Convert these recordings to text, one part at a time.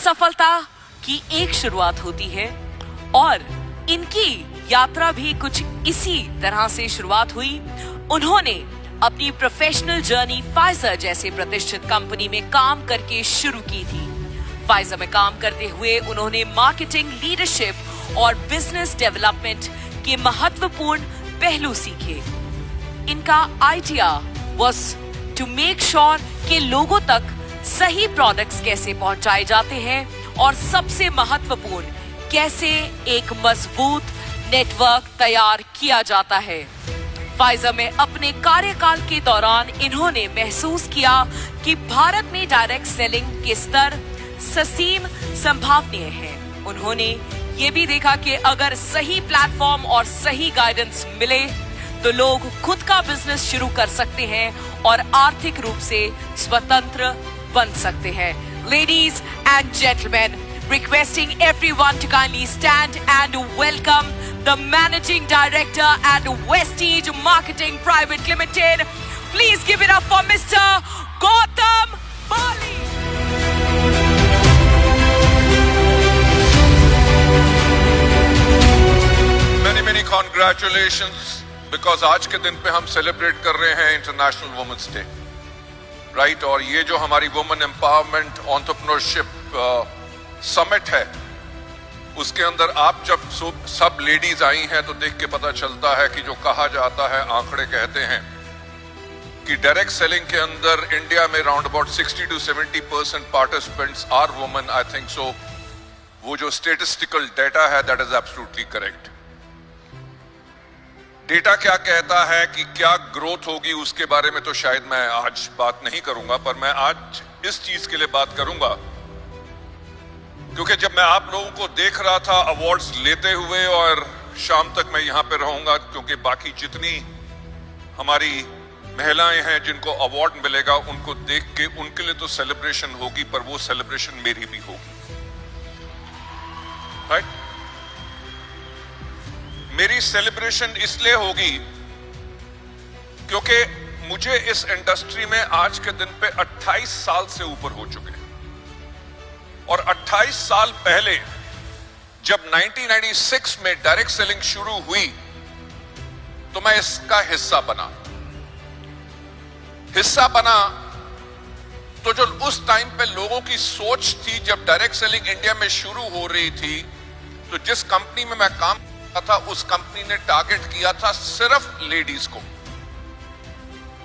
सफलता की एक शुरुआत होती है और इनकी यात्रा भी कुछ इसी तरह से शुरुआत हुई। उन्होंने अपनी प्रोफेशनल जर्नी फाइजर जैसे प्रतिष्ठित कंपनी में काम करके शुरू की थी। फाइजर में काम करते हुए उन्होंने मार्केटिंग, लीडरशिप और बिजनेस डेवलपमेंट के महत्वपूर्ण पहलू सीखे। इनका idea was to make sure कि लोगों तक सही प्रोडक्ट्स कैसे पहुंचाए जाते हैं और सबसे महत्वपूर्ण कैसे एक मजबूत नेटवर्क तैयार किया जाता है। फाइजर में अपने कार्यकाल के दौरान इन्होंने महसूस किया कि भारत में डायरेक्ट सेलिंग के स्तर ससीम संभावनीय है। उन्होंने ये भी देखा कि अगर सही प्लेटफॉर्म और सही गाइडेंस मिले तो लोग खुद का बिजनेस शुरू कर सकते हैं और आर्थिक रूप से स्वतंत्र बन सकते हैं। Ladies and gentlemen, requesting everyone to kindly stand and welcome the Managing Director at Westige Marketing Private Limited. Please give it up for Mr. Gautam Bali. Many congratulations because आज के दिन पे हम सेलिब्रेट कर रहे हैं इंटरनेशनल वुमेन्स डे, राइट। और ये जो हमारी वुमेन एम्पावरमेंट एंटरप्रेन्योरशिप समिट है, उसके अंदर आप जब सब लेडीज आई हैं तो देख के पता चलता है कि जो कहा जाता है, आंकड़े कहते हैं कि डायरेक्ट सेलिंग के अंदर इंडिया में round about 60 to 70% participants are women. I think so वो जो स्टेटिस्टिकल डेटा है that is absolutely correct. Data क्या कहता है कि क्या ग्रोथ होगी उसके बारे में तो शायद मैं आज बात नहीं करूंगा, पर मैं आज इस चीज के लिए बात करूंगा क्योंकि जब मैं आप लोगों को देख रहा था अवार्ड्स लेते हुए, और शाम तक मैं यहां पे रहूंगा क्योंकि बाकी जितनी हमारी महिलाएं हैं जिनको अवार्ड मिलेगा उनको देख के उनके लिए तो सेलिब्रेशन होगी, पर वो सेलिब्रेशन मेरी भी होगी, राइट। मेरी सेलिब्रेशन इसलिए होगी क्योंकि मुझे इस इंडस्ट्री में आज के दिन पे 28 साल से ऊपर हो चुके हैं, और 28 साल पहले जब 1996 में डायरेक्ट सेलिंग शुरू हुई तो मैं इसका हिस्सा बना। तो जो उस टाइम पे लोगों की सोच थी, जब डायरेक्ट सेलिंग इंडिया में शुरू हो रही थी, तो जिस कंपनी में मैं काम था उस कंपनी ने टारगेट किया था सिर्फ लेडीज को।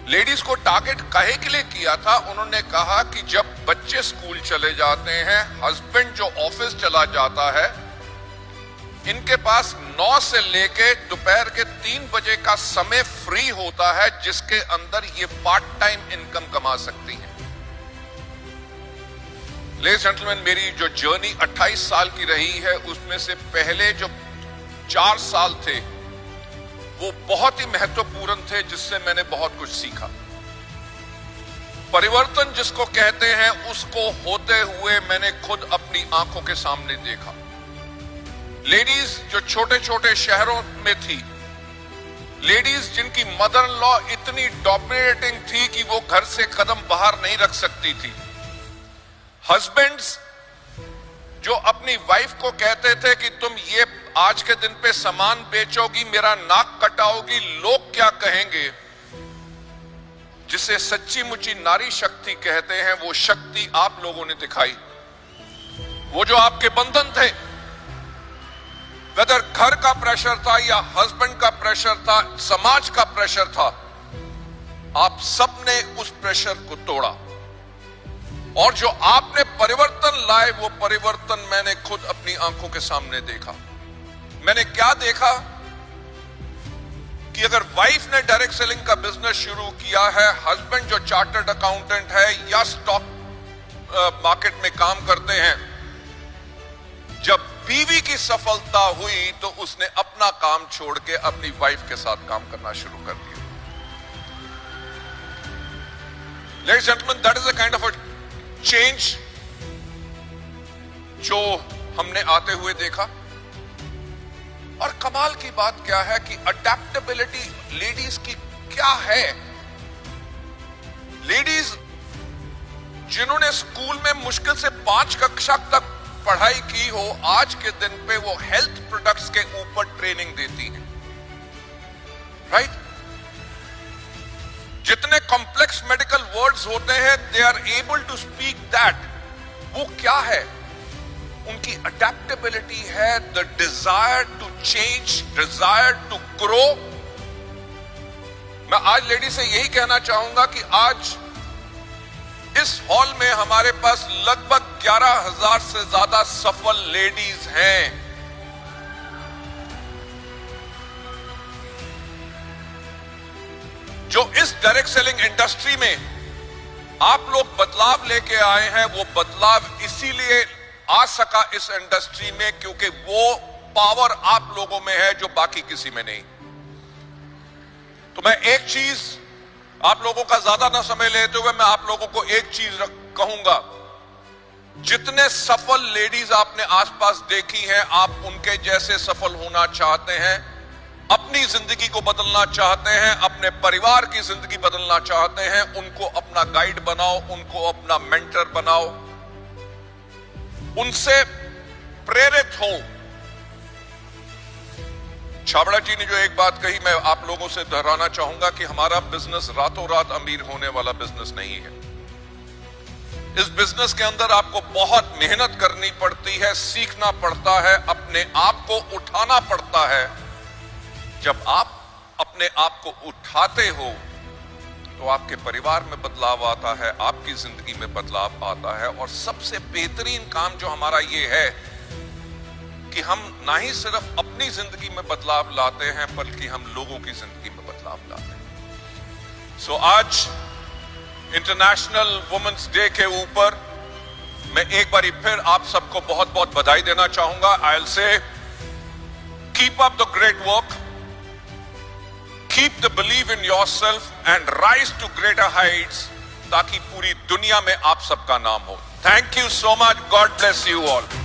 लेडीज को टारगेट काहे के लिए किया था? उन्होंने कहा कि जब बच्चे स्कूल चले जाते हैं, हस्बैंड जो ऑफिस चला जाता है, इनके पास 9 से लेके दोपहर के 3 बजे का समय फ्री होता है जिसके अंदर ये पार्ट टाइम इनकम कमा सकती हैं। लेडीज एंड जेंटलमैन, मेरी जो जर्नी 28 साल की रही है उसमें से पहले जो 4 साल थे वो बहुत ही महत्वपूर्ण थे, जिससे मैंने बहुत कुछ सीखा। परिवर्तन जिसको कहते हैं उसको होते हुए मैंने खुद अपनी आंखों के सामने देखा। लेडीज जो छोटे छोटे शहरों में थी, लेडीज जिनकी मदर इन लॉ इतनी डोमिनेटिंग थी कि वो घर से कदम बाहर नहीं रख सकती थी। हस्बैंड्स जो अपनी वाइफ को कहते थे कि तुम ये आज के दिन पे सामान बेचोगी, मेरा नाक कटाओगी, लोग क्या कहेंगे, जिसे सच्ची मुच्ची नारी शक्ति कहते हैं, वो शक्ति आप लोगों ने दिखाई। वो जो आपके बंधन थे, वेदर घर का प्रेशर था या हस्बैंड का प्रेशर था, समाज का प्रेशर था, आप सबने उस प्रेशर को तोड़ा, और जो आपने परिवर्तन लाए वो परिवर्तन मैंने खुद अपनी आंखों के सामने देखा। मैंने क्या देखा कि अगर वाइफ ने डायरेक्ट सेलिंग का बिजनेस शुरू किया है, हस्बैंड जो चार्टर्ड अकाउंटेंट है या स्टॉक मार्केट में काम करते हैं, जब बीवी की सफलता हुई तो उसने अपना काम छोड़ के अपनी वाइफ के साथ काम करना शुरू कर दिया। Ladies and gentlemen, that is a kind of a change जो हमने आते हुए देखा। और कमाल की बात क्या है कि अडेप्टेबिलिटी लेडीज की क्या है। लेडीज जिन्होंने स्कूल में मुश्किल से 5 कक्षा तक पढ़ाई की हो, आज के दिन पे वो हेल्थ प्रोडक्ट्स के ऊपर ट्रेनिंग देती हैं, राइट? जितने कॉम्प्लेक्स मेडिकल वर्ड्स होते हैं, they are able to speak that. वो क्या है? उनकी अडेप्टेबिलिटी है, the desire to change, desire to grow. मैं आज लेडी से यही कहना चाहूंगा कि आज इस हॉल में हमारे पास लगभग 11,000 से ज्यादा सफल लेडीज हैं। जो इस डायरेक्ट सेलिंग इंडस्ट्री में आप लोग बदलाव लेके आए हैं, वो बदलाव इसीलिए आ सका इस इंडस्ट्री में क्योंकि वो पावर आप लोगों में है जो बाकी किसी में नहीं। तो मैं एक चीज आप लोगों का ज्यादा ना समय लेते हुए मैं आप लोगों को एक चीज कहूंगा, जितने सफल लेडीज आपने आसपास देखी हैं, आप उनके जैसे सफल होना चाहते हैं, अपनी जिंदगी को बदलना चाहते हैं, अपने परिवार की जिंदगी बदलना चाहते हैं, उनको अपना गाइड बनाओ, उनको अपना मेंटर बनाओ, उनसे प्रेरित हो। छाबड़ा जी ने जो एक बात कही, मैं आप लोगों से दोहराना चाहूंगा कि हमारा बिजनेस रातों रात अमीर होने वाला बिजनेस नहीं है। इस बिजनेस के अंदर आपको बहुत मेहनत करनी पड़ती है, सीखना पड़ता है, अपने आप को उठाना पड़ता है। जब आप अपने आप को उठाते हो तो आपके परिवार में बदलाव आता है, आपकी जिंदगी में बदलाव आता है। और सबसे बेहतरीन काम जो हमारा ये है कि हम ना ही सिर्फ अपनी जिंदगी में बदलाव लाते हैं बल्कि हम लोगों की जिंदगी में बदलाव लाते हैं। सो आज इंटरनेशनल वुमेन्स डे के ऊपर मैं एक बार फिर आप सबको बहुत बहुत बधाई देना चाहूंगा। I will say keep up the great work, keep the believe in yourself and rise to greater heights, ताकि पूरी दुनिया में आप सबका नाम हो। Thank you so much, God bless you all.